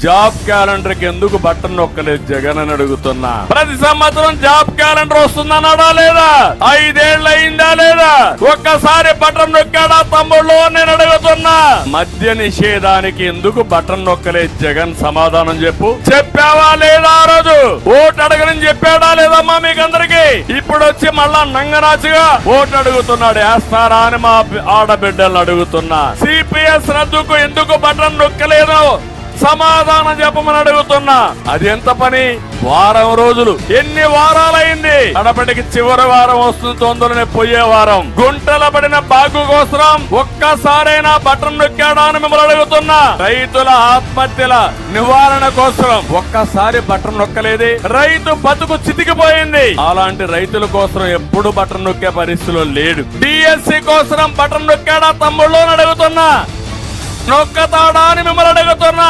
Job calendar కి ఎందుకు button నొక్కలేదు Jagan అని అడుగుతున్నా. ప్రతి సంవత్సరం జాబ్ క్యాలెండర్ వస్తుందన్నాడా లేదా? 5 ఏళ్ళు అయిందా లేదా? ఒక్కసారి బటన్ నొక్కాడా తమ్ముళ్ళు నేను అడుగుతున్నా. మద్య నిషేధానికి ఎందుకు బటన్ నొక్కలేదు జగన్? సమాధానం చెప్పు. చెప్పావా లేదా? ఆ రోజు ఓటు అడగని చెప్పాడా లేదమ్మా మీకందరికి? ఇప్పుడు వచ్చి మళ్ళా నంగరాజుగా ఓటు అడుగుతున్నాడు. వేస్తారా అని మా ఆడబిడ్డలను అడుగుతున్నా. సిపిఎస్ రద్దుకు ఎందుకు బటన్ నొక్కలేదు? సమాధానం చెప్పమని అడుగుతున్నా. అది ఎంత పని? వారం రోజులు. ఎన్ని వారాలైంది? కడపటికి చివరి వారం వస్తుంది, తొందరనే పోయే వారం. గుంటల పడిన బాగు కోసం ఒక్కసారైనా బటన్ నొక్కాడా అని మిమ్మల్ని అడుగుతున్నా. రైతుల ఆత్మహత్యల నివారణ కోసం ఒక్కసారి బటన్ నొక్కలేదే. రైతు బతుకు చితికిపోయింది. అలాంటి రైతుల కోసం ఎప్పుడు బటన్ నొక్కే పరిస్థితిలో లేడు. డిఎస్సి కోసం బటన్ నొక్కాడా తమ్ముళ్ళు అని అడుగుతున్నా. నొక్కతాడా అని మిమ్మల్ని అడుగుతున్నా.